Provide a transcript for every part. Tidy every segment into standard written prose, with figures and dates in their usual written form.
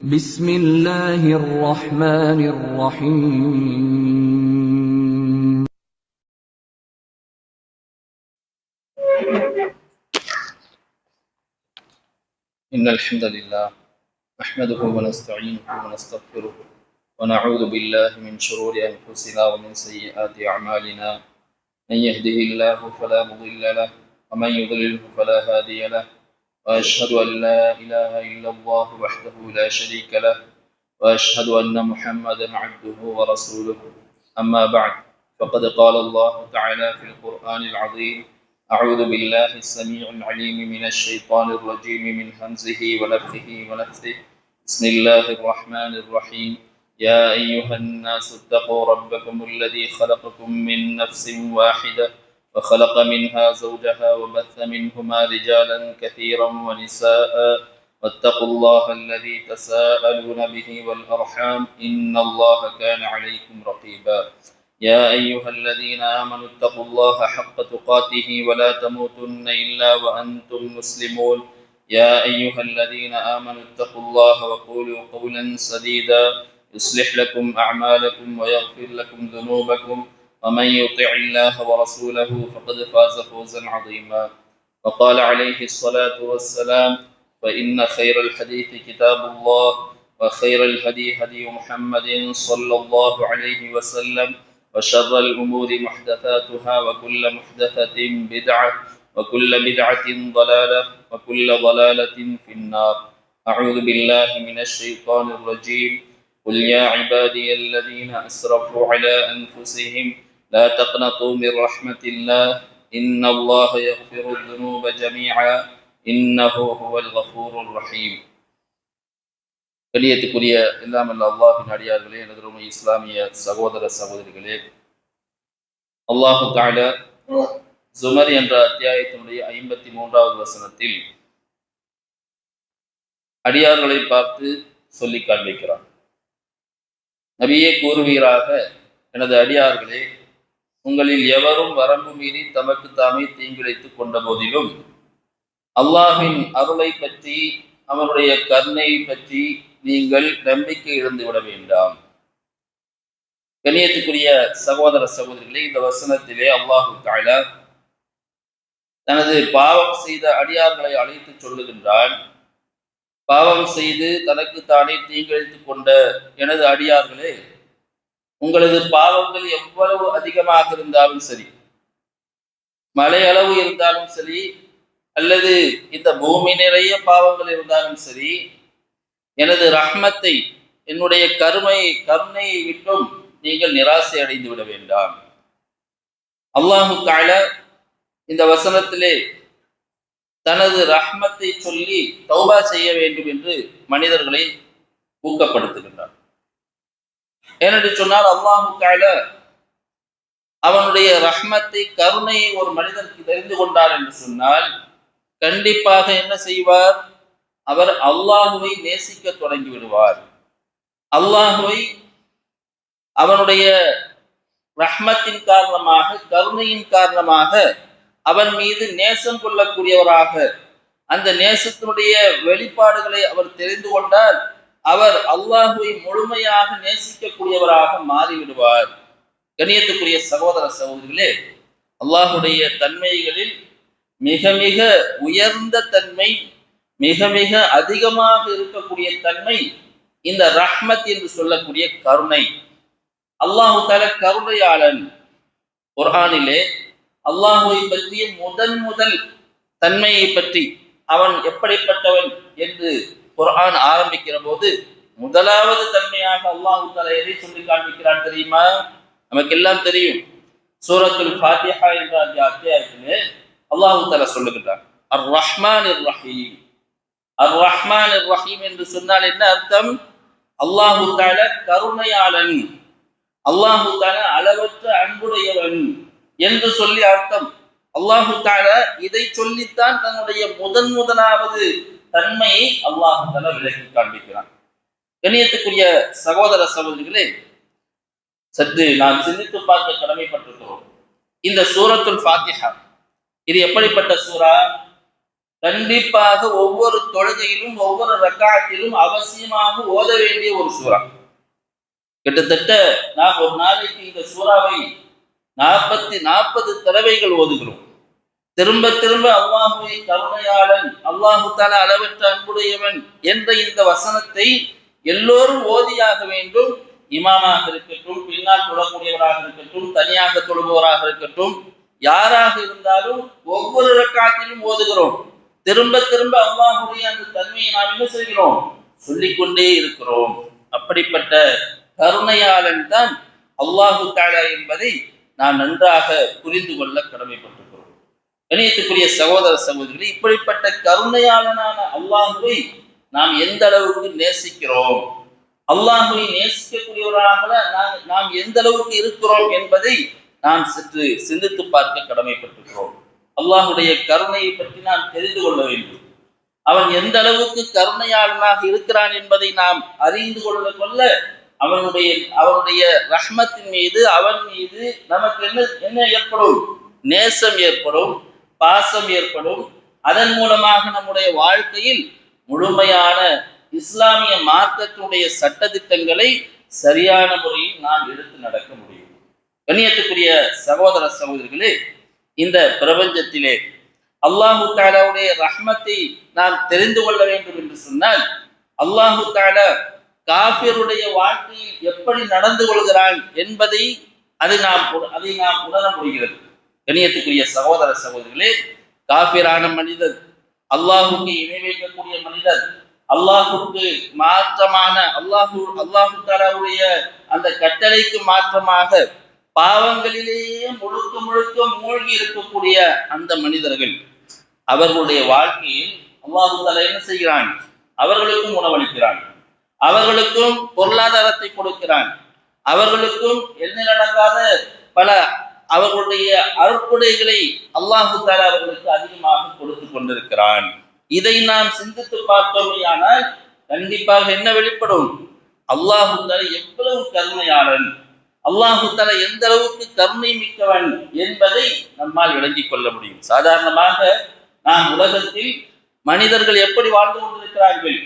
بسم الله الرحمن الرحيم إن الحمد لله نحمده ونستعينه ونستغفره ونعوذ بالله من شرور أنفسنا ومن سيئات أعمالنا من يهده الله فلا مضل له ومن يضلله فلا هادي له وأشهد أن لا إله إلا الله وحده لا شريك له وأشهد أن محمدا عبده ورسوله أما بعد فقد قال الله تعالى في القرآن العظيم أعوذ بالله السميع العليم من الشيطان الرجيم من همزه ونفخه ونفثه بسم الله الرحمن الرحيم يا أيها الناس اتقوا ربكم الذي خلقكم من نفس واحدة وخلق منها زوجها وبث منهما رجالا كثيرا ونساء واتقوا الله الذي تساءلون به والأرحام إن الله كان عليكم رقيبا يا أيها الذين آمنوا اتقوا الله حق تقاته ولا تموتن إلا وأنتم مسلمون يا أيها الذين آمنوا اتقوا الله وقولوا قولا سديدا يصلح لكم أعمالكم ويغفر لكم ذنوبكم ومن يطع الله ورسوله فقد فاز فوزا عظيما وقال عليه الصلاة والسلام وإن خير الحديث كتاب الله وخير الهدي هدي محمد صلى الله عليه وسلم وشر الأمور محدثاتها وكل محدثة بدعة وكل بدعة ضلالة وكل ضلالة في النار أعوذ بالله من الشيطان الرجيم قل يا عبادي الذين أسرفوا على أنفسهم لا تقنطوا من رحمة الله إن الله يغفر الذنوب جميعا إنه هو الغفور الرحيم கண்ணியத்துக்குரிய இல்லாமல் அல்லாஹின் அடியார்களே, எனது இஸ்லாமிய சகோதர சகோதரிகளே, அல்லாஹு தஆலா ஜுமர் என்ற அத்தியாயத்தினுடைய 53வது வசனத்தில் அடியார்களை பார்த்து சொல்லி காண்பிக்கிறார். நபியே கூறுவீராக, எனது அடியார்களே, உங்களில் எவரும் வரம்பு மீறி தமக்கு தாமே தீங்கிழைத்துக் கொண்ட போதிலும் அல்லாஹின் அருளை பற்றி, அவனுடைய கருணையை பற்றி நீங்கள் நம்பிக்கை இழந்து விட வேண்டாம். கண்ணியத்துக்குரிய சகோதர சகோதரிகளே, இந்த வசனத்திலே அல்லாஹு தஆலா தனது பாவம் செய்த அடியார்களை அழைத்து சொல்லுகின்றான். பாவம் செய்து தனக்கு தானே தீங்கிழைத்துக் கொண்ட எனது அடியார்களே, உங்களது பாவங்கள் எவ்வளவு அதிகமாக இருந்தாலும் சரி, மலை அளவு இருந்தாலும் சரி, அல்லது இந்த பூமி நிறைய பாவங்கள் இருந்தாலும் சரி, எனது ரஹ்மத்தை, என்னுடைய கருணையை விட்டும் நீங்கள் நிராசை அடைந்து விட வேண்டாம். அல்லாஹு தஆலா இந்த வசனத்திலே தனது ரஹ்மத்தை சொல்லி தௌபா செய்ய வேண்டும் என்று மனிதர்களை ஊக்கப்படுத்துகின்றார். ஏனென்று சொன்னால், அல்லாஹு தஆலா அவனுடைய ரஹ்மத்தை, கருணையை ஒரு மனிதனுக்கு தெரிந்து கொண்டார் என்று சொன்னால் கண்டிப்பாக என்ன செய்வார்? அவர் அல்லாஹுவை நேசிக்க தொடங்கி விடுவார். அல்லாஹுவை அவனுடைய ரஹ்மத்தின் காரணமாக, கருணையின் காரணமாக அவன் மீது நேசம் கொள்ளக்கூடியவராக, அந்த நேசத்தினுடைய வெளிப்பாடுகளை அவர் தெரிந்து கொண்டால் அவர் அல்லாஹுவை முழுமையாக நேசிக்கக்கூடியவராக மாறிவிடுவார். கண்ணியத்துக்குரிய சகோதர சகோதரிகளே, அல்லாஹுடைய தன்மைகளில் மிக மிக உயர்ந்த தன்மை, மிக மிக அதிகமாக இருக்கக்கூடிய தன்மை இந்த ரஹ்மத் என்று சொல்லக்கூடிய கருணை. அல்லாஹு தஆலா கருணையாளன். குர்ஆனிலே அல்லாஹுவை பற்றிய முதல் தன்மையை பற்றி, அவன் எப்படிப்பட்டவன் என்று குர்ஆன் ஆரம்பிக்கிற போது முதலாவது தன்மையாக அல்லாஹு தஆலா எதை சொல்லி காண்பிக்கிறான் தெரியுமா? நமக்கு எல்லாம் தெரியும். சூரத்துல் ஃபாத்திஹா என்ற அந்த அத்தியாயத்திலே அல்லாஹு தஆலா சொல்லுகின்றான், அர் ரஹ்மானிர் ரஹீம். அர் ரஹ்மானிர் ரஹீம் என்று சொன்னால் என்ன அர்த்தம்? அல்லாஹு தஆலா கருணையாளன், அல்லாஹு தஆலா அளவற்ற அன்புடையவன் என்று சொல்லி அர்த்தம். அல்லாஹு தஆலா இதை சொல்லித்தான் தன்னுடைய முதலாவது தன்மையை அல்லாஹு தஆலா விளக்கி காண்பிக்கிறான். கண்ணியத்துக்குரிய சகோதர சகோதரிகளே, சற்று நாம் சிந்தித்து பார்க்க கடமைப்பட்டிருக்கிறோம். இந்த சூரத்துல் ஃபாத்திஹா இது எப்படிப்பட்ட சூரா? கண்டிப்பாக ஒவ்வொரு தொழுகையிலும் ஒவ்வொரு ரக்காத்திலும் அவசியமாக ஓத வேண்டிய ஒரு சூறா. கிட்டத்தட்ட நாம் ஒரு நாளைக்கு இந்த சூறாவை 40 தடவைகள் ஓதுகிறோம். திரும்ப திரும்ப அல்லாஹுவை கருணையாளன், அல்லாஹு தஆலா அளவற்ற அன்புடையவன் என்ற இந்த வசனத்தை எல்லோரும் ஓதியாக வேண்டும். இமாமாக இருக்கட்டும், பின்னால் தொழக்கூடியவராக இருக்கட்டும், தனியாக தொழுபவராக இருக்கட்டும், யாராக இருந்தாலும் ஒவ்வொரு ரக்காத்திலும் ஓதுகிறோம். திரும்ப திரும்ப அல்லாஹுடைய அந்த தன்மையை நாம் என்ன செய்கிறோம்? சொல்லிக்கொண்டே இருக்கிறோம். அப்படிப்பட்ட கருணையாளன் தான் அல்லாஹு தஆலா என்பதை நாம் நன்றாக புரிந்து கொள்ள கடமைப்பட்டிருக்கிறோம். கணியத்துக்குரிய சகோதர சகோதரிகளே, இப்படிப்பட்ட கருணையாளனான அல்லாஹுவை நாம் எந்த அளவுக்கு நேசிக்கிறோம், அல்லாஹுவை நேசிக்கக்கூடியவர்களாக நாம் எந்த அளவுக்கு இருக்கிறோம் என்பதை நாம் சற்று சிந்தித்து பார்க்க கடமைப்பட்டிருக்கிறோம். அல்லாஹுடைய கருணையை பற்றி நாம் தெரிந்து கொள்ள வேண்டும். அவன் எந்த அளவுக்கு கருணையாளனாக இருக்கிறான் என்பதை நாம் அறிந்து கொள்ள அவனுடைய ரஹ்மத்தின் மீது, அவன் மீது நமக்கு என்ன ஏற்படும்? நேசம் ஏற்படும், பாசம் ஏற்படும். அதன் மூலமாக நம்முடைய வாழ்க்கையில் முழுமையான இஸ்லாமிய மார்க்கத்தினுடைய சட்டதிட்டங்களை சரியான முறையில் நாம் எடுத்து நடக்க முடியும். கண்ணியத்துக்குரிய சகோதர சகோதரிகளே, இந்த பிரபஞ்சத்திலே அல்லாஹு தஆலாவுடைய ரஹ்மத்தை நாம் தெரிந்து கொள்ள வேண்டும் என்று சொன்னால், அல்லாஹு தஆலா காஃபிருடைய வாழ்க்கையில் எப்படி நடந்து கொள்கிறான் என்பதை நாம் உணர முடிகிறது. கண்ணியத்துக்குரிய சகோதர சகோதரிகளே, காஃபிரான மனிதர், அல்லாஹுக்கு இணை வைக்கக்கூடிய மனிதர், அல்லாஹுக்கு மாற்றமான அல்லாஹு தஆலாவுடைய அந்த கட்டளைக்கு மாற்றமாக பாவங்களிலேயே முழுக்க முழுக்க மூழ்கி இருக்கக்கூடிய அந்த மனிதர்கள், அவர்களுடைய வாழ்க்கையில் அல்லாஹு தஆலா என்ன செய்கிறான்? அவர்களுக்கும் உணவளிக்கிறான், அவர்களுக்கும் பொருளாதாரத்தை கொடுக்கிறான், அவர்களுக்கும் எண்ணிலடங்காத பல அவர்களுடைய அருட்கொடைகளை அல்லாஹு தஆலா அவர்களுக்கு அதிகமாக கொடுத்து கொண்டிருக்கிறான். இதை நாம் சிந்தித்து பார்த்தோமேயானால் கண்டிப்பாக என்ன வெளிப்படும்? அல்லாஹு தஆலா எவ்வளவு கருணையாளன், அல்லாஹு தஆலா எந்த அளவுக்கு கருணை மிக்கவன் என்பதை நம்மால் விளங்கிக் கொள்ள முடியும். சாதாரணமாக நாம் உலகத்தில் மனிதர்கள் எப்படி வாழ்ந்து கொண்டிருக்கிறார்கள்?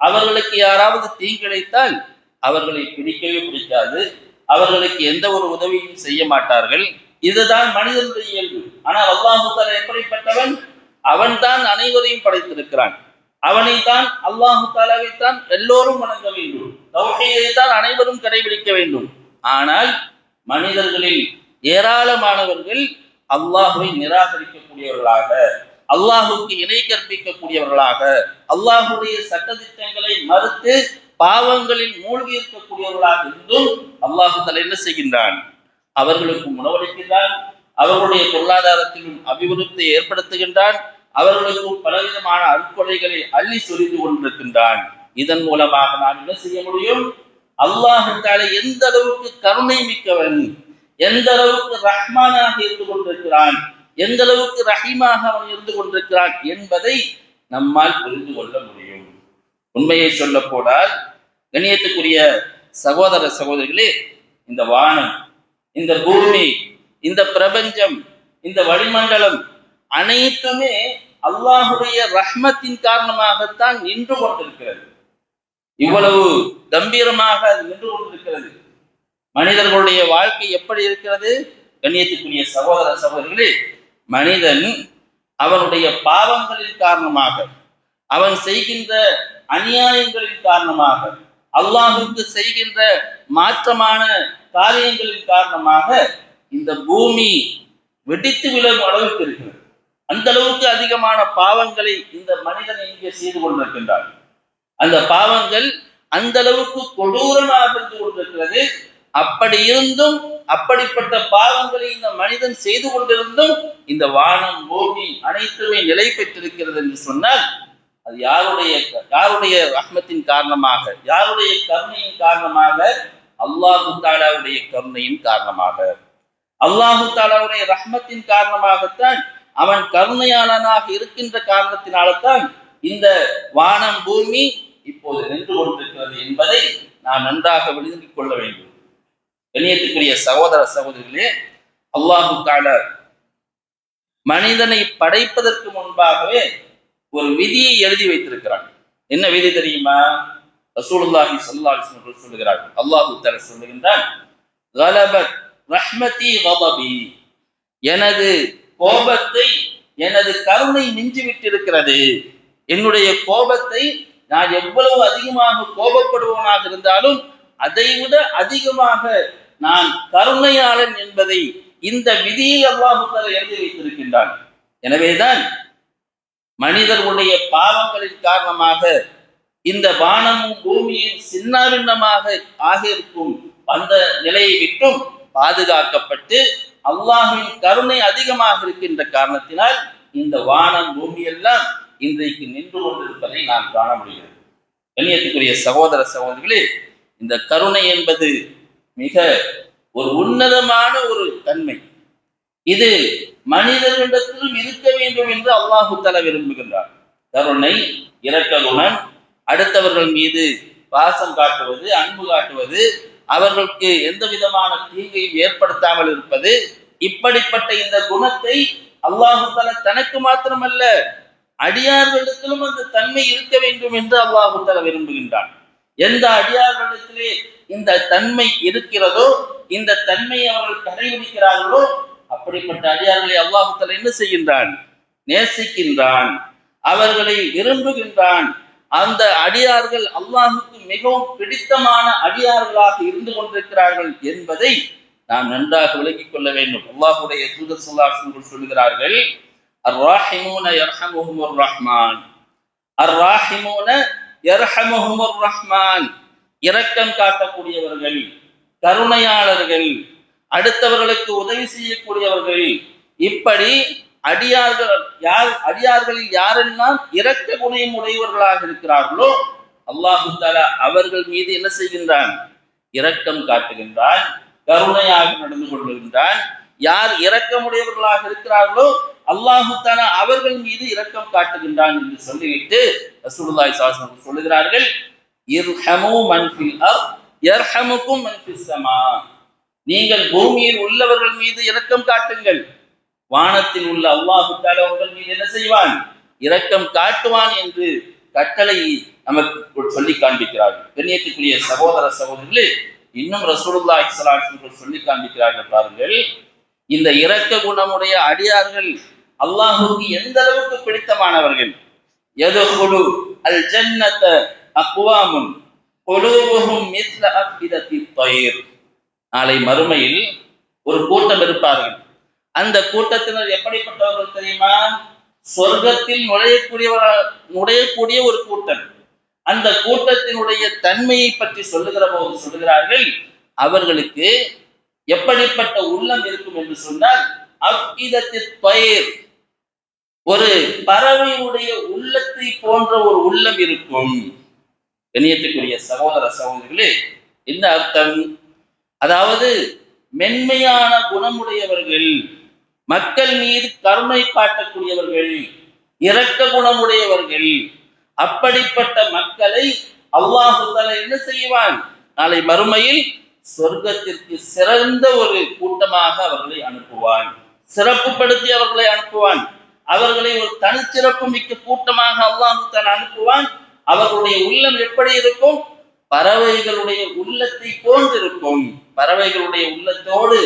அவர்களுக்கு யாராவது தீங்கிழைத்தால் அவர்களை பிடிக்கவே பிடிக்காது, அவர்களுக்கு எந்த ஒரு உதவியும் செய்ய மாட்டார்கள். இதுதான் மனிதனுடைய இயல்பு. ஆனால் அல்லாஹு தஆலா எப்படிப்பட்டவன்? அவன் தான் அனைவரையும் படைத்திருக்கிறான். அவனை தான், அல்லாஹு தஆலாவை தான் எல்லோரும் வணங்க வேண்டும், தௌஹீதை தான் அனைவரும் கடைபிடிக்க வேண்டும். ஆனால் மனிதர்களில் ஏராளமானவர்கள் அல்லாஹுவை நிராகரிக்கக்கூடியவர்களாக, அல்லாஹுக்கு இணை கற்பிக்கக்கூடியவர்களாக, அல்லாஹுடைய சட்டதிட்டங்களை மறுத்து பாவங்களில் மூழ்கி இருக்கக்கூடியவர்களாக இருந்தும் அல்லாஹு தஆலா என்ன செய்கின்றான்? அவர்களுக்கு உணவளிக்கின்றான், அவர்களுடைய பொருளாதாரத்திலும் அபிவிருத்தியை ஏற்படுத்துகின்றான், அவர்களுக்கும் பலவிதமான அற்புதங்களை அள்ளி சொரிந்து கொண்டிருக்கின்றான். இதன் மூலமாக நாம் என்ன செய்ய முடியும்? அல்லாஹு தஆலா எந்த அளவுக்கு கருணை மிக்கவன், எந்த அளவுக்கு ரஹ்மானாக இருந்து கொண்டிருக்கிறான், எந்த அளவுக்கு ரஹீமாக அவன் இருந்து கொண்டிருக்கிறான் என்பதை நம்மால் புரிந்து கொள்ள முடியும். உண்மையை சொல்ல போனால் கண்ணியத்துக்குரிய சகோதர சகோதரிகளே, இந்த வானம், இந்த பூமி, இந்த பிரபஞ்சம், இந்த வளிமண்டலம் அனைத்துமே அல்லாஹுடைய ரஹ்மத்தின் காரணமாகத்தான் நின்று கொண்டிருக்கிறது. இவ்வளவு கம்பீரமாக அது நின்று கொண்டிருக்கிறது. மனிதர்களுடைய வாழ்க்கை எப்படி இருக்கிறது? கண்ணியத்துக்குரிய சகோதர சகோதரிகளே, மனிதன் அவனுடைய பாவங்களின் காரணமாக, அவன் செய்கின்ற அநியாயங்களின் காரணமாக, அல்லாஹுக்கு செய்கின்ற மாற்றமான காரியங்களின் காரணமாக இந்த பூமி வெடித்து விழும் அளவுக்கு இருக்கிறது. அந்த அளவுக்கு அதிகமான பாவங்களை இந்த மனிதன் இங்கே செய்து கொண்டிருக்கின்றான். அந்த பாவங்கள் அந்த அளவுக்கு கொடூரமாக இருந்து கொண்டிருக்கிறது. அப்படி இருந்தும், அப்படிப்பட்ட பாவங்களை இந்த மனிதன் செய்து கொண்டிருந்தும் இந்த வானம் பூமி அனைத்துமே நிலை பெற்றிருக்கிறது என்று சொன்னால் அது யாருடைய ரஹ்மத்தின் காரணமாக, யாருடைய கருணையின் காரணமாக? அல்லாஹு தஆலாவுடைய கருணையின் காரணமாக, அல்லாஹு தஆலாவுடைய ரஹ்மத்தின் காரணமாகத்தான், அவன் கருணையாளனாக இருக்கின்ற காரணத்தினால்தான் இந்த வானம் பூமி இப்போது நின்று கொண்டிருக்கிறது என்பதை நாம் நன்றாக விளங்கிக் கொள்ள வேண்டும். கண்ணியத்துக்குரிய சகோதர சகோதரிகளே, அல்லாஹு தஆலா மனிதனை படைப்பதற்கு முன்பாகவே ஒரு விதியை எழுதி வைத்திருக்கிறான். என்ன விதி தெரியுமா? ரசூலுல்லாஹி ஸல்லல்லாஹு அலைஹி வஸல்லம் சொல்லுகிறார்கள், அல்லாஹ் தஆலா சொல்லுகின்றான், கலபத் ரஹ்மதி கதபி, எனது கோபத்தை எனது கருணை மிஞ்சி விட்டிருக்கிறது. என்னுடைய கோபத்தை நான் எவ்வளவு அதிகமாக கோபப்படுவனாக இருந்தாலும் அதைவிட அதிகமாக நான் கருணையாளன் என்பதை இந்த விதியை அல்லாஹ் தஆலா எழுதி வைத்திருக்கின்றான். எனவேதான் மனிதர்களுடைய பாவங்களின் காரணமாக இந்த வானமும் பூமியும் சின்னாபின்னமாக ஆகியிருக்கும் அந்த நிலையை விட்டும் பாதுகாக்கப்பட்டு அல்லாஹ்வின் கருணை அதிகமாக இருக்கின்ற காரணத்தினால் இந்த வானம் பூமி எல்லாம் இன்றைக்கு நின்று கொண்டிருப்பதை நாம் காண முடிகிறது. கண்ணியத்துக்குரிய சகோதர சகோதரிகளே, இந்த கருணை என்பது மிக ஒரு உன்னதமான ஒரு தன்மை. இது மனிதர்களிடத்திலும் இருக்க வேண்டும் என்று அல்லாஹு தஆலா விரும்புகின்றார். கருணை, இரக்க குணம், அடுத்தவர்கள் மீது பாசம் காட்டுவது, அன்பு காட்டுவது, அவர்களுக்கு எந்த விதமான தீங்கையும் ஏற்படுத்தாமல் இருப்பது, இப்படிப்பட்ட இந்த குணத்தை அல்லாஹு தஆலா தனக்கு மாத்திரமல்ல அடியார்களிடத்திலும் அந்த தன்மை இருக்க வேண்டும் என்று அல்லாஹு தஆலா விரும்புகின்றான். எந்த அடியார்களிடத்திலே இந்த தன்மை இருக்கிறதோ, இந்த தன்மையை அவர்கள் கடைபிடிக்கிறார்களோ, அப்படிப்பட்ட அடியார்களை அல்லாஹு தஆலா என்ன செய்கின்றான்? நேசிக்கின்றான், அவர்களை விரும்புகின்றான். அந்த அடியார்கள் அல்லாஹுக்கு மிகவும் பிடித்தமான அடியார்களாக இருந்து கொண்டிருக்கிறார்கள் என்பதை நாம் நன்றாக விளங்கிக் கொள்ள வேண்டும். அல்லாஹ்வுடைய தூதர் ஸல்லல்லாஹு அலைஹி வஸல்லம் சொல்லுகிறார்கள், அர்ராஹிமூன யர்ஹமுஹுமுர் ரஹ்மான், அர்ராஹிமூன யர்ஹமுஹுமுர் ரஹ்மான், இரக்கம் காட்டக்கூடியவர்கள், கருணையாளர்கள், அடுத்தவர்களுக்கு உதவி செய்யக்கூடியவர்கள், இப்படி அடியார்களில் யாரெல்லாம் இரக்க குணம் உடையவர்களாக இருக்கிறார்களோ அல்லாஹு தஆலா அவர்கள் மீது என்ன செய்கின்றான்? இரக்கம் காட்டுகின்றான், கருணையாக நடந்து கொள்கின்றான். யார் இரக்கமுடையவர்களாக இருக்கிறார்களோ அல்லாஹு தஆலா அவர்கள் மீது இரக்கம் காட்டுகின்றான் என்று சொல்லிவிட்டு ரசூலுல்லாஹி ஸல்லல்லாஹு அலைஹி வஸல்லம் சொல்லுகிறார்கள், இர்ஹமு மன் ஃபில் அர்த் யர்ஹமுக்கும் மன் ஃபிஸ் ஸமா, நீங்கள் பூமியில் உள்ளவர்கள் மீது இரக்கம் காட்டுங்கள், வானத்தில் உள்ள அல்லாஹு தஆலா உங்கள் மீது என்ன செய்வான்? இரக்கம் காட்டுவான் என்று கட்டளை நமக்கு சொல்லி காண்பிக்கிறார்கள். கண்ணியத்துக்குரிய சகோதர சகோதரிகளே, இன்னும் ரசூலுல்லாஹி ஸல்லல்லாஹு அலைஹி வஸல்லம் சொல்லி காண்பிக்கிறார்கள் பாருங்கள். இந்த இரக்க குணமுடைய அடியார்கள் அல்லாஹ்வுக்கு எந்த அளவுக்கு பிடித்தமானவர்கள். யதுகுலு அல் ஜன்னத அக்வாமுன் குலூபுஹும் மிஸ்ல அஃபிதத்தித் தய்ர், நாளை மறுமையில் ஒரு கூட்டம் இருப்பார்கள். அந்த கூட்டத்தினர் எப்படிப்பட்டவர்கள் தெரியுமா? சொர்க்கத்தில் நுழையக்கூடிய ஒரு கூட்டம். அந்த கூட்டத்தினுடைய தன்மையை பற்றி சொல்லுகிற போது சொல்லுகிறார்கள், அவர்களுக்கு எப்படிப்பட்ட உள்ளம் இருக்கும் என்று சொன்னால், அஃபிதத்தித் தய்ர், ஒரு பறவையுடைய உள்ளத்தை போன்ற ஒரு உள்ளம் இருக்கும். கண்ணியத்துக்குரிய சகோதர சகோதரிகளே, என்ன அர்த்தம்? அதாவது மென்மையான குணமுடையவர்கள், மக்கள் மீது கருணை காட்டக்கூடியவர்கள், இரக்க குணமுடையவர்கள், அப்படிப்பட்ட மக்களை அல்லாஹ் தஆலா என்ன செய்வான்? நாளை மறுமையில் சொர்க்கத்திற்கு சிறந்த ஒரு கூட்டமாக அவர்களை அனுப்புவான், சிறப்புப்படுத்தி அவர்களை அனுப்புவான். அவர்களை ஒரு தனிச்சிறப்பு மிக்க கூட்டமாக அல்லாஹ் தஆலா அனுப்புவான். அவர்களுடைய உள்ளம் எப்படி இருக்கும்? பறவைகளுடைய உள்ளத்தை போன்றிருக்கும். பறவைகளுடைய உள்ளத்தோடு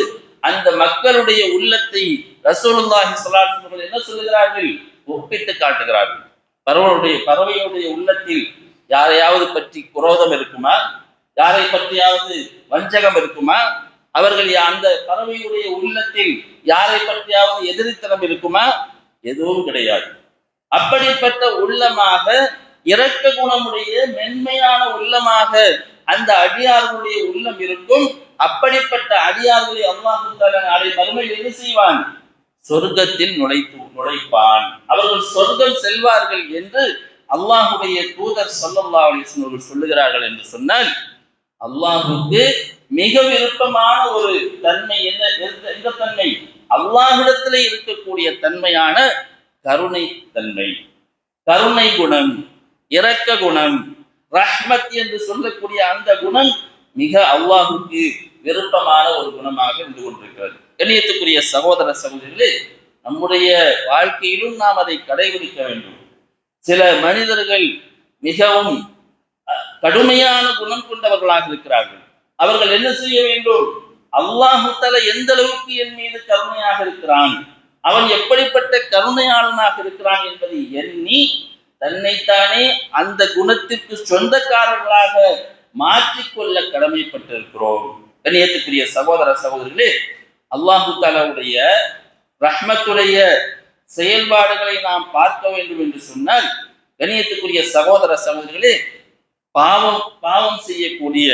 அந்த மக்களுடைய உள்ளத்தை ரசூலுல்லாஹி ஸல்லல்லாஹு அலைஹி வஸல்லம் என்ன சொல்லுகிறார்கள்? ஒப்பிட்டு காட்டுகிறார்கள். பறவையுடைய உள்ளத்தில் யாரையாவது பற்றி குரோதம் இருக்குமா? யாரை பற்றியாவது வஞ்சகம் இருக்குமா? அவர்கள் அந்த பறவையுடைய உள்ளத்தில் யாரை பற்றியாவது எதிரித்தனம் இருக்குமா? எதுவும் கிடையாது. அப்படிப்பட்ட உள்ளமாக, இரக்க குணமுடைய மென்மையான உள்ளமாக அந்த அடியார்களுடைய உள்ளம் இருக்கும். அப்படிப்பட்ட அடியார்களை அல்லாஹ் தஆலா நாளை மறுமையில் என்ன செய்வான்? சொர்க்கத்தில் நுழைப்பான். அவர்கள் சொர்க்கம் செல்வார்கள் என்று அல்லாஹ்வுடைய தூதர் ஸல்லல்லாஹு அலைஹி வஸல்லம் சொல்லுகிறார்கள் என்று சொன்னால், அல்லாஹ்வுக்கு மிக விருப்பமான ஒரு தன்மை எந்த தன்மை? அல்லாஹ்விடத்திலே இருக்கக்கூடிய தன்மையான கருணை தன்மை, கருணை குணம், இரக்க குணம், ரஹ்மத் என்று சொல்லக்கூடிய அந்த குணம் மிக அல்லாஹ்வுக்கு விருப்பமான ஒரு குணமாக இருந்து கொண்டிருக்கிறது. கண்ணியத்துக்குரிய சகோதர சகோதரிகளே, நம்முடைய வாழ்க்கையிலும் நாம் அதை கடைபிடிக்க வேண்டும். சில மனிதர்கள் மிகவும் கடுமையான குணம் கொண்டவர்களாக இருக்கிறார்கள். அவர்கள் என்ன செய்ய வேண்டும்? அல்லாஹு தஆலா எந்த அளவுக்கு என் மீது கருணையாக இருக்கிறான், அவன் எப்படிப்பட்ட கருணையாளனாக இருக்கிறான் என்பதை எண்ணி தன்னைத்தானே அந்த குணத்திற்கு சொந்தக்காரர்களாக மாற்றிக்கொள்ள கடமைப்பட்டிருக்கிறோம். கண்ணியத்துக்குரிய சகோதர சகோதரிகளே, அல்லாஹு தஆலாவுடைய ரஹ்மத்துடைய செயல்பாடுகளை நாம் பார்க்க வேண்டும் என்று சொன்னால், கண்ணியத்துக்குரிய சகோதர சகோதரிகளே, பாவம் செய்யக்கூடிய,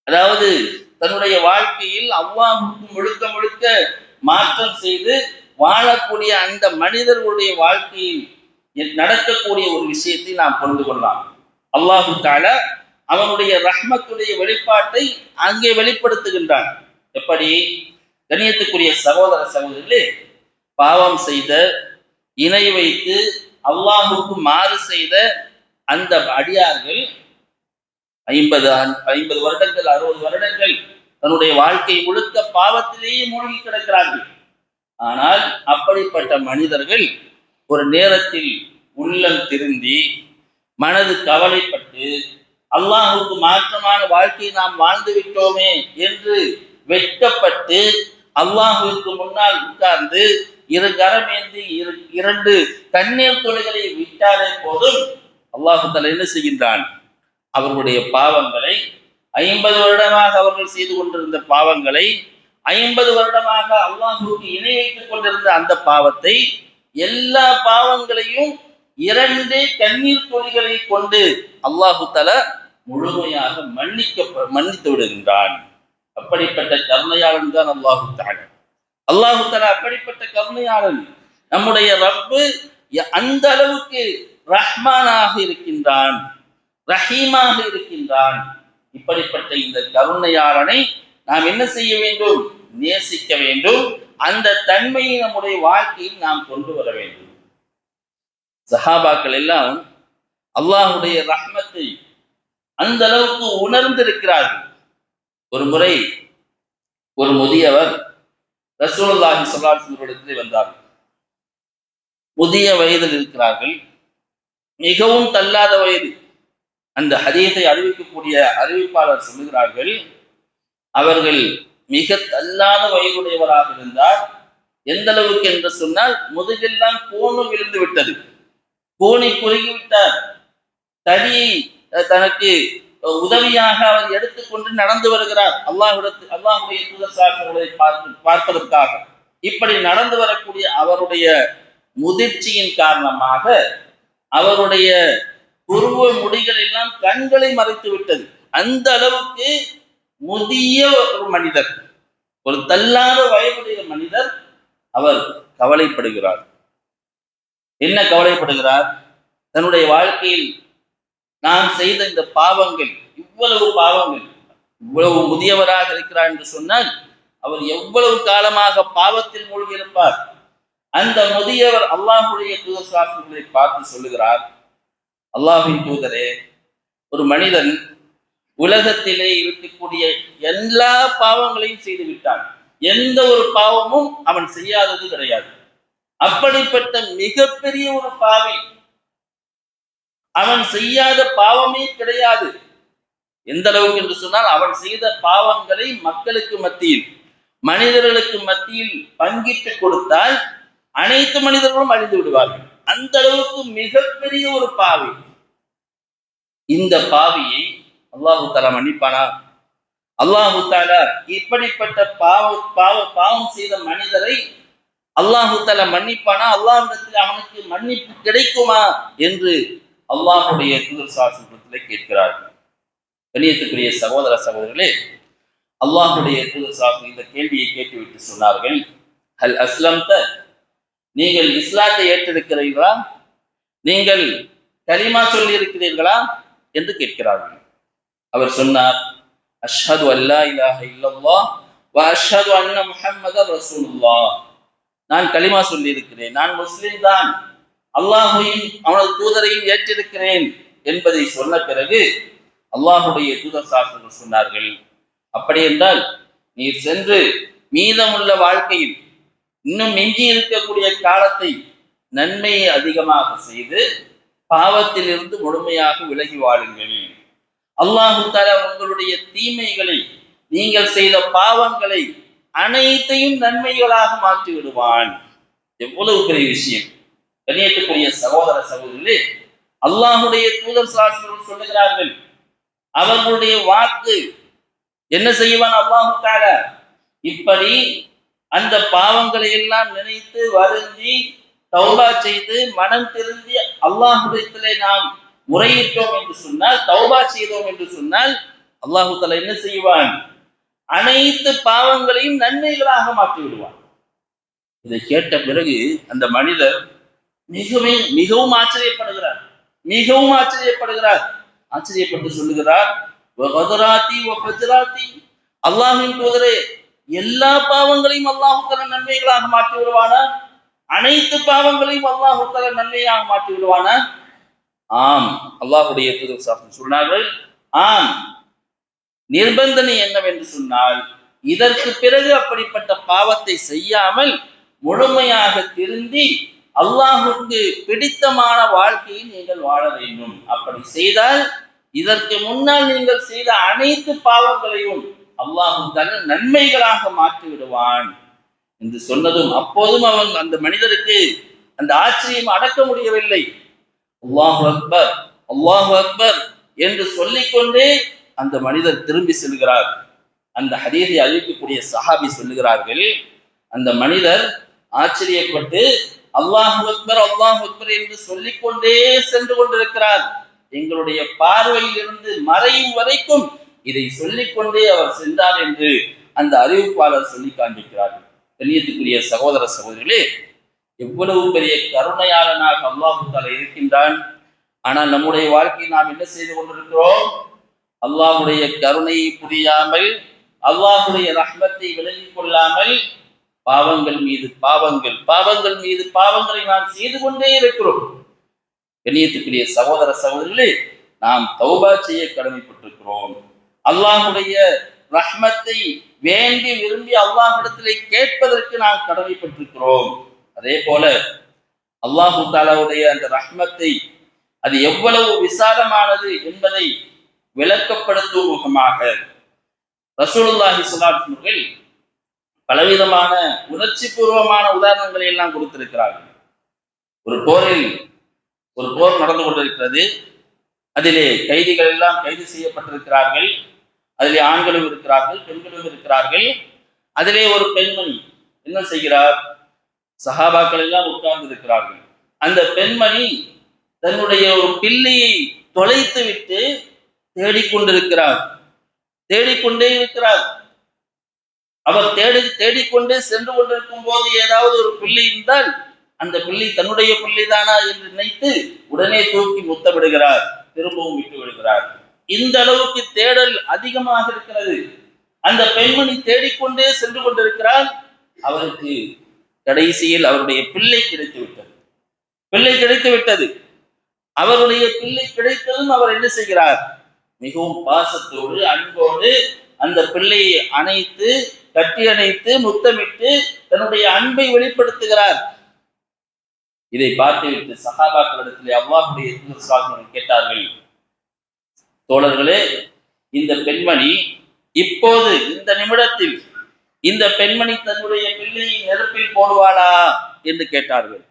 அதாவது தன்னுடைய வாழ்க்கையில் அல்லாஹ்வுக்கு முழுக்க முழுக்க மாற்றம் செய்து வாழக்கூடிய அந்த மனிதர்களுடைய வாழ்க்கையில் நடக்கக்கூடிய ஒரு விஷயத்தை நாம் புரிந்து கொள்ளலாம். அல்லாஹு தஆலா அவனுடைய ரஹ்மத்துடைய வெளிப்பாட்டை அங்கே வெளிப்படுத்துகின்றான். எப்படி? கண்ணியத்துக்குரிய சகோதர சகோதரிகளே, பாவம் செய்த, இணை வைத்து அல்லாஹுக்கு மாறு செய்த அந்த அடியார்கள் 50 வருடங்கள் 60 வருடங்கள் தன்னுடைய வாழ்க்கை முழுக்க பாவத்திலேயே மூழ்கி கிடக்கிறார்கள். ஆனால் அப்படிப்பட்ட மனிதர்கள் ஒரு நேரத்தில் உள்ளம் திருந்தி மனது கவலைப்பட்டு அல்லாஹுக்கு மாற்றமான வாழ்க்கையை நாம் வாழ்ந்து விட்டோமே என்று வெட்கப்பட்டு அல்லாஹுக்கு முன்னால் உட்கார்ந்து இரு கரமேந்தி 2 தண்ணீர் துளிகளை விட்டாலே போதும் அல்லாஹு தஆலா என்ன செய்கின்றான்? அவர்களுடைய பாவங்களை 50 வருடமாக அவர்கள் செய்து கொண்டிருந்த பாவங்களை, 50 வருடமாக அல்லாஹுக்கு இணை வைத்துக் கொண்டிருந்த அந்த பாவத்தை, எல்லா பாவங்களையும் 2 தண்ணீர் துளிகளை கொண்டு அல்லாஹு தஆலா முழுமையாக மன்னித்து விடுகின்றான். அப்படிப்பட்ட கருணையாளன் தான் அல்லாஹு தஆலா. அல்லாஹு தஆலா அப்படிப்பட்ட கருணையாளன். நம்முடைய ரப்பு அந்த அளவுக்கு ரஹ்மானாக இருக்கின்றான், ரஹீமாக இருக்கின்றான். இப்படிப்பட்ட இந்த கருணையாளனை நாம் என்ன செய்ய வேண்டும்? நேசிக்க வேண்டும். அந்த தன்மையை நம்முடைய வாழ்க்கையில் நாம் கொண்டு வர வேண்டும். சஹாபாக்கள் எல்லாம் அல்லாஹுடைய ரஹ்மத்தை அந்த அளவுக்கு உணர்ந்திருக்கிறார்கள். ஒரு முறை ஒரு முதியவர் ரசூலுல்லாஹி ஸல்லல்லாஹு அலைஹி வஸல்லம் இடத்தில் வந்தார்கள். முதிய வயதில் இருக்கிறார்கள், மிகவும் தள்ளாத வயது. அந்த ஹதீஸை அறிவிக்கக்கூடிய அறிவிப்பாளர் சொல்லுகிறார்கள், அவர்கள் மிக தள்ளாத வயதுடையவராக இருந்தார். எந்த அளவுக்கு என்று சொன்னால், முதுகெல்லாம் கோணம் விழுந்து விட்டது, கோணி குறுகிவிட்டார். தடியை தனக்கு உதவியாக அவர் எடுத்துக்கொண்டு நடந்து வருகிறார் அல்லாஹுடைய தூதர் பார்ப்பதற்காக. இப்படி நடந்து வரக்கூடிய அவருடைய முதிர்ச்சியின் காரணமாக அவருடைய உருவ முடிகள் எல்லாம் கண்களை மறைத்து விட்டது. அந்த அளவுக்கு முதிய ஒரு மனிதர், ஒரு தள்ளாத வயதுடைய மனிதர், அவர் கவலைப்படுகிறார். என்ன கவலைப்படுகிறார்? தன்னுடைய வாழ்க்கையில் நான் செய்த இந்த பாவங்கள், இவ்வளவு பாவங்கள், இவ்வளவு முதியவராக இருக்கிறார் என்று சொன்னால் அவர் எவ்வளவு காலமாக பாவத்தில் மூழ்கி இருப்பார். அந்த முதியவர் அல்லாஹுடைய தூதரை பார்த்து சொல்லுகிறார், அல்லாஹ்வின் தூதரே, ஒரு மனிதன் உலகத்திலே இருக்கக்கூடிய எல்லா பாவங்களையும் செய்து விட்டான், எந்த ஒரு பாவமும் அவன் செய்யாதது கிடையாது. அப்படிப்பட்ட மிகப்பெரிய ஒரு பாவி, அவன் செய்யாத பாவமே கிடையாது. எந்த அளவுக்கு என்று சொன்னால், அவன் செய்த பாவங்களை மக்களுக்கு மத்தியில், மனிதர்களுக்கு மத்தியில் பங்கிட்டு கொடுத்தால் அனைத்து மனிதர்களும் அழிந்து விடுவார்கள். அந்த அளவுக்கு மிகப்பெரிய ஒரு பாவி. இந்த பாவியை அல்லாஹு தஆலா மன்னிப்பானா? அல்லாஹு தஆலா இப்படிப்பட்ட பாவம் செய்த மனிதரை அல்லாஹு தஆலா மன்னிப்பானா? அல்லாஹ்விடத்தில் அவனுக்கு மன்னிப்பு கிடைக்குமா என்று அல்லாஹுடைய தூதர் ஸல்லல்லாஹு கேட்கிறார்கள். கண்ணியத்துக்குரிய சகோதர சகோதரர்களே, அல்லாஹுடைய தூதர் ஸல்லல்லாஹு இந்த கேள்வியை கேட்டுவிட்டு சொன்னார்கள், ஹல் அஸ்லம்த, நீங்கள் இஸ்லாத்தை ஏற்றிருக்கிறீர்களா? நீங்கள் கலிமா சொல்லி இருக்கிறீர்களா என்று கேட்கிறார்கள். அவர் சொன்னார், அஷ்ஹது அல்லா இலாஹ இல்லல்லாஹ் வ அஷ்ஹது அன்ன முஹம்மதர் ரசூலுல்லாஹ். நான் கலிமா சொல்லி இருக்கிறேன், நான் முஸ்லிம் தான், அல்லாஹையும் அவனது தூதரையும் ஏற்றிருக்கிறேன் என்பதை சொன்ன பிறகு அல்லாஹுடைய தூதர் சாஸ்திரங்கள் சொன்னார்கள், அப்படி என்றால் நீர் சென்று மீதமுள்ள வாழ்க்கையில் இன்னும் மிஞ்சி இருக்கக்கூடிய காலத்தை நன்மையை அதிகமாக செய்து பாவத்தில் இருந்து முழுமையாக விலகி வாழுங்கள். அல்லாஹு தஆலா உங்களுடைய தீமைகளை, நீங்கள் செய்த பாவங்களை அனைத்தையும் நன்மைகளாக மாற்றி விடுவான். எவ்வளவு பெரிய விஷயம்! கண்ணியத்துக்குரிய சகோதர சகோதரிகளே, அல்லாஹுடைய தூதர் ஸல்லல்லாஹு அலைஹி வஸல்லம் சொல்லுகிறார்கள், அவர்களுடைய வாக்கு என்ன செய்வான் அல்லாஹு தஆலா? இப்படி அந்த பாவங்களை எல்லாம் நினைத்து வருந்தி தௌபா செய்து மனம் திருந்தி அல்லாஹ்விடத்திலே நாம் முறையிட்டோம் என்று சொன்னால், தௌபா செய்தோம் என்று சொன்னால், அல்லாஹு தஆலா என்ன செய்வான்? அனைத்து பாவங்களையும் நன்மைகளாக மாற்றி விடுவான். இதை கேட்ட பிறகு அந்த மனிதர் மிகவும் ஆச்சரியப்படுகிறார். மிகவும் ஆச்சரியப்படுகிறார். ஆச்சரியப்பட்டு சொல்லுகிறார், அல்லாஹ்வின் தூதரே, எல்லா பாவங்களையும் அல்லாஹ் தஆலா நன்மைகளாக மாற்றி விடுவானா? அனைத்து பாவங்களையும் அல்லாஹ் தஆலா நன்மையாக மாற்றி விடுவானா? ஆம். அல்லாஹ்வுடைய தூதர் சொன்னார்கள், ஆம். நிர்பந்தனை என்னவென்று சொன்னால், இதற்கு பிறகு அப்படிப்பட்ட பாவத்தை செய்யாமல் முழுமையாக திருந்தி அல்லாஹ்வுக்கு பிடித்தமான வாழ்க்கையை நீங்கள் வாழ வேண்டும். அப்படி செய்தால் இதற்கு முன்னால் நீங்கள் செய்த அனைத்து பாவங்களையும் அல்லாஹ் தஆலா நன்மைகளாக மாற்றி விடுவான் என்று சொன்னதும், அப்போதும் அவன் அந்த மனிதருக்கு அந்த ஆச்சரியம் அடக்க முடியவில்லை. அல்லாஹு அக்பர், அல்லாஹு அக்பர் என்று சொல்லிக்கொண்டே அந்த மனிதர் திரும்பி செல்கிறார். அந்த ஹதீஸை அறிவிக்கக்கூடிய சஹாபி சொல்லுகிறார்கள், அந்த மனிதர் ஆச்சரியப்பட்டு அல்லாஹு அக்பர், அல்லாஹு அக்பர் என்று சொல்லிக்கொண்டே சென்று கொண்டிருக்கிறார். எங்களுடைய பார்வையில் இருந்து மறையும் வரைக்கும் இதை சொல்லிக்கொண்டே அவர் சென்றார் என்று அந்த அறிவிப்பாளர் சொல்லி காண்பிக்கிறார்கள். கண்ணியத்துக்குரிய சகோதர சகோதரிகளே, எவ்வளவு பெரிய கருணையாளனாக அல்லாஹு தஆலா இருக்கின்றான். ஆனால் நம்முடைய வாழ்க்கையை நாம் என்ன செய்து கொண்டிருக்கிறோம்? அல்லாஹ்வுடைய கருணையை புரியாமல், அல்லாஹ்வுடைய ரஹ்மத்தை விளங்கிக் கொள்ளாமல் பாவங்கள் மீது பாவங்கள் மீது பாவங்களை நாம் செய்து கொண்டே இருக்கிறோம். கண்ணியத்துக்குரிய சகோதர சகோதரிகளே, நாம் தௌபா செய்ய கடமைப்பட்டிருக்கிறோம். அல்லாஹ்வுடைய ரஹ்மத்தை வேண்டி விரும்பி அல்லாஹ்விடத்திலே கேட்பதற்கு நாம் கடமைப்பட்டிருக்கிறோம். அதே போல அல்லாஹு தஆலாவுடைய அந்த ரஹ்மத்தை அது எவ்வளவு விசாலமானது என்பதை விளக்கப்படுத்தும் முகமாக ரசூலுல்லாஹி ஸல்லல்லாஹு அலைஹி வஸல்லம் பலவிதமான உணர்ச்சி பூர்வமான உதாரணங்களை எல்லாம் கொடுத்திருக்கிறார்கள். ஒரு போர் நடந்து கொண்டிருக்கிறது. அதிலே கைதிகள் எல்லாம் கைது செய்யப்பட்டிருக்கிறார்கள். அதிலே ஆண்களும் இருக்கிறார்கள், பெண்களும் இருக்கிறார்கள். அதிலே ஒரு பெண்மணி என்ன செய்கிறார்? சஹாபாக்கள் எல்லாம் உட்கார்ந்து இருக்கிறார்கள். அந்த பெண்மணி தன்னுடைய ஒரு பிள்ளையை தொலைத்து விட்டு தேடிக்கொண்டே இருக்கிறார். அவர் தேடிக்கொண்டே சென்று கொண்டிருக்கும் போது ஏதாவது ஒரு பிள்ளை இருந்தால் அந்த பிள்ளை தன்னுடைய பிள்ளைதானா என்று நினைத்து உடனே தூக்கி முத்தமிடுகிறார், திரும்பவும் விட்டு விடுகிறார். இந்த அளவுக்கு தேடல் அதிகமாக இருக்கிறது. அந்த பெண்மணி தேடிக்கொண்டே சென்று கொண்டிருக்கிறார். அவருக்கு கடைசியில் அவருடைய பிள்ளை கிடைத்து விட்டது. அவருடைய பிள்ளை கிடைத்ததும் அவர் என்ன செய்கிறார்? மிகவும் பாசத்தோடு அன்போடு அந்த பிள்ளையை கட்டி அணைத்து முத்தமிட்டு தன்னுடைய அன்பை வெளிப்படுத்துகிறார். இதை பார்த்துவிட்டு சஹாபாக்களிடத்திலே அல்லாஹ்வுடைய தூதர் கேட்டார்கள், தோழர்களே, இந்த பெண்மணி இப்போது இந்த நிமிடத்தில் இந்த பெண்மணி தன்னுடைய பிள்ளையை நெருப்பில் போடுவாளா என்று கேட்டார்கள்.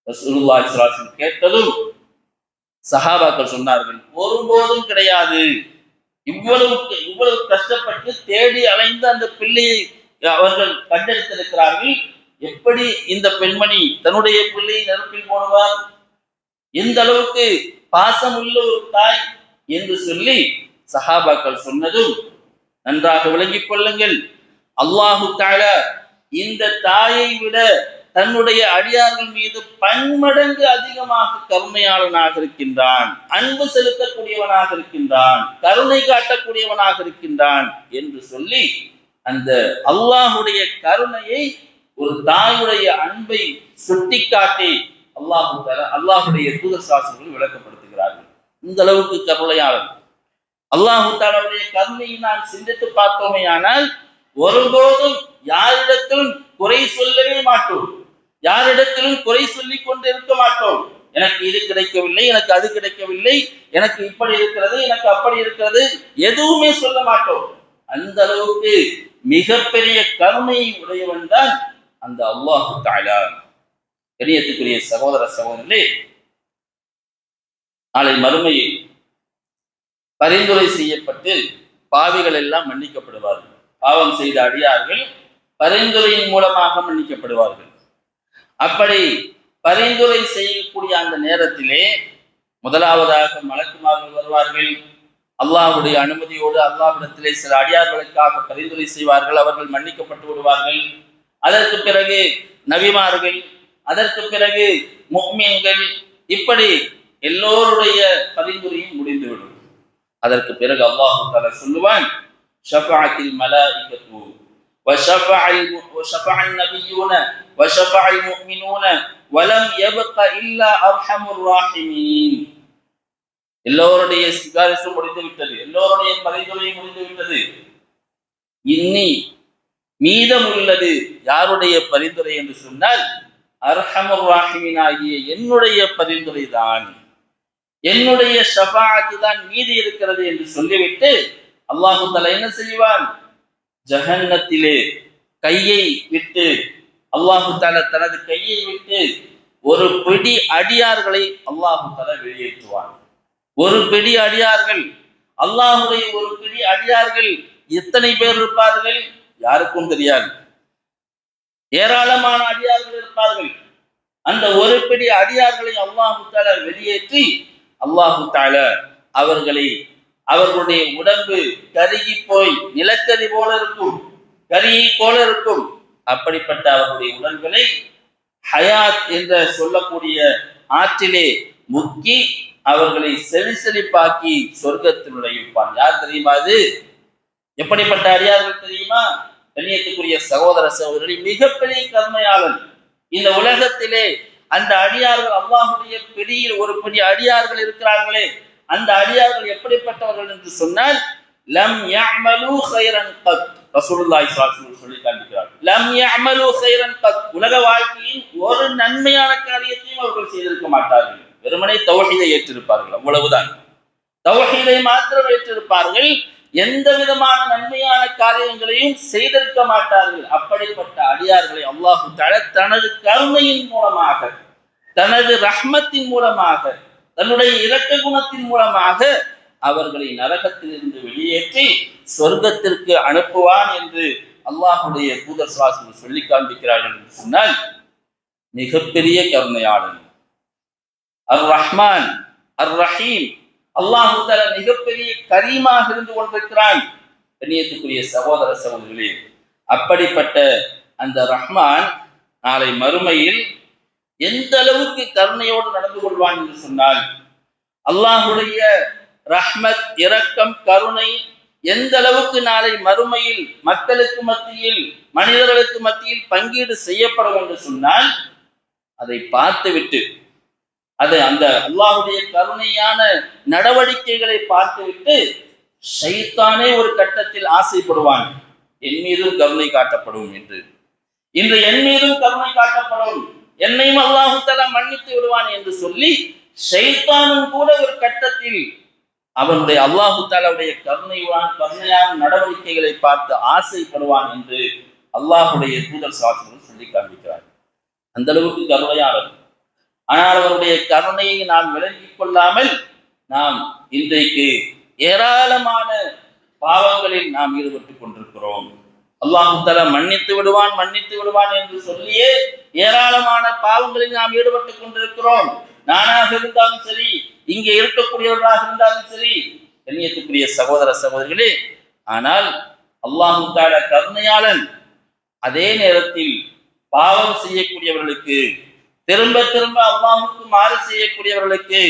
ரசூலுல்லாஹி ஸல்லல்லாஹு அலைஹி வஸல்லம் கேட்டதும் சஹாபாக்கள் சொன்னார்கள், ஒருபோதும் கிடையாது. இவ்வளவு கஷ்டப்பட்டு தேடி அலைந்து அந்த பிள்ளையை அவர்கள் கண்டெடுத்திருக்கிறார்கள். எப்படி இந்த பெண்மணி தன்னுடைய பிள்ளையை நெருப்பில் போடுவார்? எந்த அளவுக்கு பாசம் உள்ள ஒரு தாய் என்று சொல்லி சஹாபாக்கள் சொன்னதும் நன்றாக விளங்கிக் கொள்ளுங்கள். அல்லாஹு தஆலா இந்த தாயை விட தன்னுடைய அடியார்கள் மீது பன்மடங்கு அதிகமாக கருணையாளனாக இருக்கின்றான், அன்பு செலுத்தக்கூடியவனாக இருக்கின்றான், கருணை காட்டக்கூடியவனாக இருக்கின்றான் என்று சொல்லி அந்த அல்லாஹுடைய ஒரு தாயுடைய அன்பை சுட்டிக்காட்டி அல்லாஹுடைய தூதர் சாசனங்கள் விளக்கப்படுத்துகிறார்கள். இந்த அளவுக்கு கருணையாளன் அல்லாஹு தஆலாவுடைய கருணையை நாம் சிந்தித்து பார்த்தோமே ஆனால் ஒருபோதும் யாரிடத்திலும் குறை சொல்லவே மாட்டோம், யாரிடத்திலும் குறை சொல்லிக் கொண்டு இருக்க மாட்டோம். எனக்கு இது கிடைக்கவில்லை, எனக்கு அது கிடைக்கவில்லை, எனக்கு இப்படி இருக்கிறது, எனக்கு அப்படி இருக்கிறது, எதுவுமே சொல்ல மாட்டோம். அந்த அளவுக்கு மிகப்பெரிய கருணை உடையவன் தான் அந்த அல்லாஹ் தஆலா. கண்ணியத்துக்குரிய சகோதர சகோதரர்களே, நாளை மறுமையில் பரிந்துரை செய்யப்பட்டு பாவிகள் எல்லாம் மன்னிக்கப்படுவார்கள். பாவம் செய்த அடியார்கள் பரிந்துரையின் மூலமாக மன்னிக்கப்படுவார்கள். அப்படி பரிந்துரை செய்யக்கூடிய அந்த நேரத்திலே முதலாவதாக மலக்குமார்கள் வருவார்கள். அல்லாஹ்வுடைய அனுமதியோடு அல்லாஹ்விடத்திலே சில அடியார்களுக்காக பரிந்துரை செய்வார்கள். அவர்கள் மன்னிக்கப்பட்டு விடுவார்கள். அதற்கு பிறகு நபிமார்கள், அதற்கு பிறகு முஃமின்கள், இப்படி எல்லோருடைய பரிந்துரையும் முடிந்துவிடும். அதற்கு பிறகு அல்லாஹ் தஆலா சொல்லுவான், ஷஃபஅத்தில் மலாயிகத்து وشفع النبيون وشفع المؤمنون ولم يبق إلا أرحم الراحمين. எல்லோருடைய சிபாரிசும் முடிந்து விட்டது, எல்லோருடைய பரிந்துரையும் முடிந்து விட்டது. இன்னி மீதம் உள்ளது யாருடைய பரிந்துரை என்று சொன்னால் அர்ஹமுர் ராஹிமீன் ஆகிய என்னுடைய பரிந்துரை தான், என்னுடைய ஷஃபாஅத்து தான் மீதி இருக்கிறது என்று சொல்லிவிட்டு அல்லாஹ் தஆலா என்ன செய்வான், ஜஹன்னத்திலே கையை விட்டு அல்லாஹ் தஆலா தனது கையை விட்டு ஒரு பிடி அடியார்களை அல்லாஹ் தஆலா வெளியேற்றுவான். ஒரு பிடி அடியார்கள், அல்லாஹ்வுடைய ஒரு பிடி அடியார்கள் எத்தனை பேர் இருப்பார்கள் யாருக்கும் தெரியாது. ஏராளமான அடியார்கள் இருப்பார்கள். அந்த ஒரு பிடி அடியார்களை அல்லாஹ் தஆலா வெளியேற்றி அல்லாஹ் தஆலா அவர்களை, அவர்களுடைய உடம்பு கருகி போய் நிலக்கரி போல இருக்கும், கரியை போல இருக்கும். அப்படிப்பட்ட அவர்களுடைய உடல்களை ஹயாத் என்று சொல்லக்கூடிய ஆற்றிலே முக்கி அவர்களை செழிப்பாக்கி சொர்க்கத்தில் நுழைவிப்பான். யார் தெரியுமா அது? எப்படிப்பட்ட அடியார்கள் தெரியுமா? கண்ணியத்துக்குரிய சகோதர சகோதரி, மிகப்பெரிய கருணையாளன். இந்த உலகத்திலே அந்த அடியார்கள், அல்லாஹ்வுடைய பிடியில் ஒரு பிடி அடியார்கள் இருக்கிறார்களே, அந்த அடியார்கள் எப்படிப்பட்டவர்கள் என்று சொன்னால் லம் யஅமலு கைரன் கத். ரசூலுல்லாஹி ஸல்லல்லாஹு அலைஹி வஸல்லம் சொல்லி காண்பிக்கிறார்கள், லம் யஅமலு கைரன் கத். உலக வாழ்க்கையில் ஒரு நன்மையான காரியத்தையும் அவர்கள் செய்திருக்க மாட்டார்கள். வெறுமனே தௌஹீதை ஏற்றிருப்பார்கள், அவ்வளவுதான். தௌஹீதை மாத்திரம் ஏற்றிருப்பார்கள், எந்த விதமான நன்மையான காரியங்களையும் செய்திருக்க மாட்டார்கள். அப்படிப்பட்ட அடியார்களை அல்லாஹ் தஆலா தனது கருணையின் மூலமாக, தனது ரஹ்மத்தின் மூலமாக, தன்னுடைய இரக்க குணத்தின் மூலமாக அவர்களை நரகத்திலிருந்து வெளியேற்றி சொர்க்கத்திற்கு அனுப்புவான் என்று அல்லாஹ்வுடைய தூதர் ஸல்லல்லாஹு அலைஹி வஸல்லம் சொல்லி காண்பிக்கிறார்கள் என்று சொன்னால் மிகப்பெரிய கருணையாளன் அர் ரஹ்மான் அர் ரஹீம். அல்லாஹ் தஆலா மிகப்பெரிய கரீமாக இருந்து கொண்டிருக்கிறான். கண்ணியத்துக்குரிய சகோதர சகோதரிகளே, அப்படிப்பட்ட அந்த ரஹ்மான் நாளை மறுமையில் எந்த அளவுக்கு கருணையோடு நடந்து கொள்வான் என்று சொன்னால், அல்லாஹ்வுடைய ரஹ்மத், இரக்கம், கருணை எந்த அளவுக்கு நாளை மறுமையில் மக்களுக்கு மத்தியில், மனிதர்களுக்கு மத்தியில் பங்கீடு செய்யப்படும் என்று சொன்னால், அதை பார்த்துவிட்டு, அது அந்த அல்லாஹ்வுடைய கருணையான நடவடிக்கைகளை பார்த்துவிட்டு ஷைத்தானே ஒரு கட்டத்தில் ஆசைப்படுவான், என் மீதும் கருணை காட்டப்படும் என்று. இன்று என் மீதும் கருணை காட்டப்படும், என்னையும் அல்லாஹ் தஆலா மன்னித்து விடுவான் என்று சொல்லி ஷைத்தானும் கூட ஒரு கட்டத்தில் அவனுடைய அல்லாஹ் தஆலாவுடைய கருணையான நடவடிக்கைகளை பார்த்து ஆசைப்படுவான் என்று அல்லாஹ்வுடைய தூதர் ஸல்லல்லாஹு அலைஹி வஸல்லம் சொல்லி காண்பிக்கிறார். அந்த அளவுக்கு கருணையாளர். ஆனால் அவருடைய கருணையை நாம் விளங்கிக் கொள்ளாமல் நாம் இன்றைக்கு ஏராளமான பாவங்களில் நாம் ஈடுபட்டுக் கொண்டிருக்கிறோம். அல்லாஹ் தஆலா மன்னித்து விடுவான் என்று சொல்லியே ஏராளமான பாவங்களில் நாம் ஈடுபட்டுக் கொண்டிருக்கிறோம். நானாக இருந்தாலும் சரி, இங்கே இருக்கக்கூடியவர்களாக இருந்தாலும் சரி, கண்ணியத்துக்குரிய சகோதர சகோதரிகளே. ஆனால் அல்லாஹ் தஆலா கருணையாளன். அதே நேரத்தில் பாவம் செய்யக்கூடியவர்களுக்கு, திரும்ப திரும்ப அல்லாஹ்வுக்கு மாறு செய்யக்கூடியவர்களுக்கு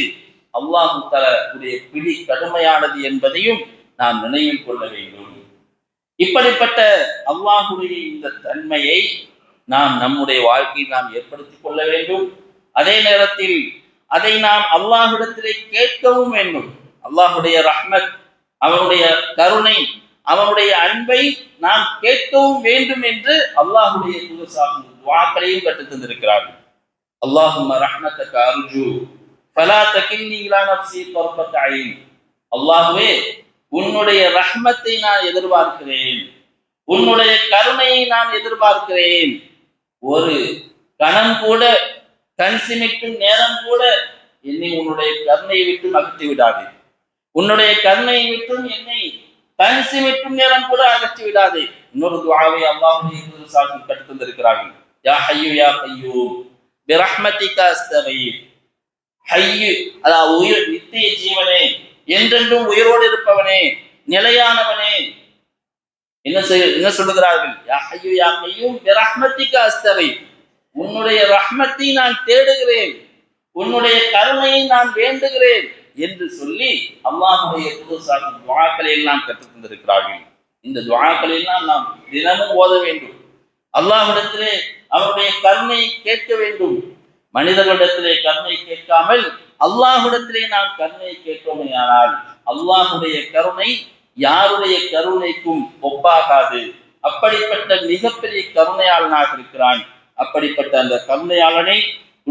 அல்லாஹ் தஆலாவுடைய பிடி கடுமையானது என்பதையும் நாம் நினைவில் கொள்ள வேண்டும். இப்படிப்பட்ட அல்லாஹ்வுடைய இந்த தன்மையை நாம் நம்முடைய வாழ்க்கையில் நாம் ஏற்படுத்திக் கொள்ள வேண்டும். அதே நேரத்தில் அதை நாம் அல்லாஹ்விடத்திலே கேட்கவும் வேண்டும். அல்லாஹ்வுடைய ரஹ்மத், அவனுடைய கருணை, அவனுடைய அன்பை நாம் கேட்கவும் வேண்டும் என்று அல்லாஹ்வுடைய தூதர் துஆக்களையும் கற்றுத் தந்திருக்கிறார்கள். அல்லாஹும்ம ரஹ்மத்தக அர்ஜு ஃபலா தகில்னி இலா நஃப்ஸி தர்ஃபத ஐன். அல்லாஹ்வே, உன்னுடைய ரஹ்மத்தை நான் எதிர்பார்க்கிறேன், உன்னுடைய கருணையை நான் எதிர்பார்க்கிறேன். ஒரு கணம் கூட, கண் சிமிட்டும் நேரம் கூட என்னை உன்னுடைய கருணையை விட்டு அகற்றி விடாதே. உன்னுடைய கருணையை விட்டும் என்னை கண் சிமிட்டும் நேரம் கூட அகற்றி விடாதே. இன்னொரு துஆவை அல்லாஹ்வுடைய தூதர் ஸல்லல்லாஹு கற்றுத் தந்திருக்கிறார்கள். யா ஹய்யு யா கய்யூம் பிரஹ்மதிக அஸ்தகீஸ். ஹய்யு அதாவது உயிர், நித்திய ஜீவனே, என்றென்றும் உயிரோடு இருப்பவனே, நிலையானவனே, என்ன சொல்லுகிறார்கள்? யா ஹய்யு யா கய்யூம் பிரஹ்மதிக அஸ்தகீஸ். உன்னுடைய ரஹ்மத்தை நான் தேடுகிறேன், உன்னுடைய கருணையை நான் வேண்டுகிறேன் என்று சொல்லி அல்லாஹ்வுடைய தூதர் துஆக்களை எல்லாம் கற்றுத் தந்திருக்கிறார்கள். இந்த துஆக்களை எல்லாம் நாம் தினமும் ஓத வேண்டும். அல்லாஹ்விடத்திலே அவருடைய கருணையை கேட்க வேண்டும். மனிதர்களிடத்திலே கருணை கேட்காமல் அல்லாஹ்விடத்திலே நாம் கருணையை கேட்போமேயானால் அல்லாஹ்வுடைய கருணை யாருடைய கருணைக்கும் ஒப்பாகாது. அப்படிப்பட்ட மிகப்பெரிய கருணையாளனாக இருக்கிறான். அப்படிப்பட்ட அந்த கருணையாளனை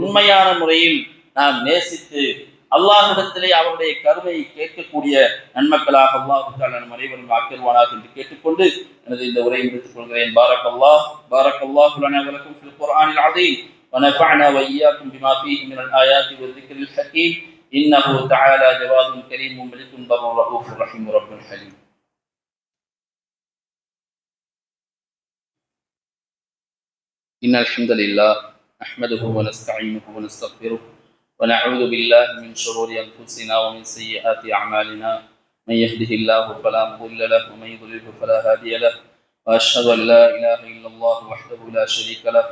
உண்மையான முறையில் நாம் நேசித்து அல்லாஹ்விடத்திலே அவருடைய கருணையை கேட்கக்கூடிய நன்மக்களாக அல்லாஹ் தஆலா நம் அனைவரும் ஆக்கிடுவானாக என்று கேட்டுக்கொண்டு எனது இந்த உரையை முடித்துக் கொள்கிறேன். பாரக்கல்லாஹு லனா வ லக்கும் ஃபில் குர்ஆனில் அஸீம் வ நஃபஅனா வ இய்யாக்கும் பிமா ஃபீஹி மினல் ஆயாத்தி வ ذிக்ரில் ஹகீம். இன்னஹு தஆலா ஜவாதுன் கரீமும் மலிக்குன் பர்ருர் ரഊஃபுர் ரஹீம் ரப்புல் ஹலீம். இன்னல் ஹம்தலில்லாஹ் நஹ்மதுஹு வ நஸ்தஈனுஹு வ நஸ்தக்ஃபிருஹு ونعوذ بالله من شرور أنفسنا ومن سيئات أعمالنا. من يهده الله فلا مضل له ومن يضلل فلا هادي له. وأشهد أن لا إله إلا الله وحده لا شريك له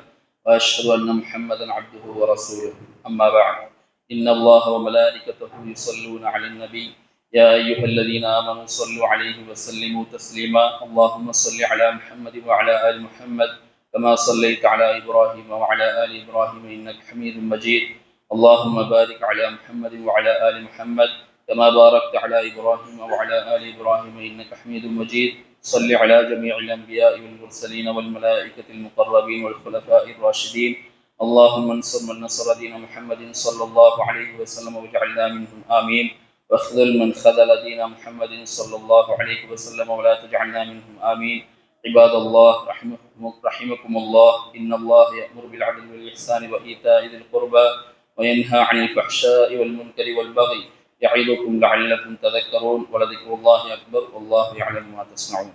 وأشهد أن محمدا عبده ورسوله. أما بعد، إن الله وملائكته يصلون على النبي يا أيها الذين آمنوا صلوا عليه وسلموا تسليما. اللهم صل على محمد وعلى آل محمد كما صليت على إبراهيم وعلى آل إبراهيم إنك حميد مجيد. اللهم بارك على محمد وعلى آل محمد كما باركت على إبراهيم وعلى آل إبراهيم إنك حميد مجيد. صل على جميع الأنبياء والمرسلين والملائكة المقربين والخلفاء الراشدين. اللهم انصر من نصر دين محمد صلى الله عليه وسلم واجعلنا منهم آمين. واخذل من خذل دين محمد صلى الله عليه وسلم ولا تجعلنا منهم آمين. عباد الله رحمكم الله، إن الله يأمر بالعدل والإحسان وإيتاء ذي القربى وينهى عن الفحشاء والمنكر والبغي يعظكم لعلكم تذكرون. ولذكر الله أكبر والله يعلم ما تصنعون.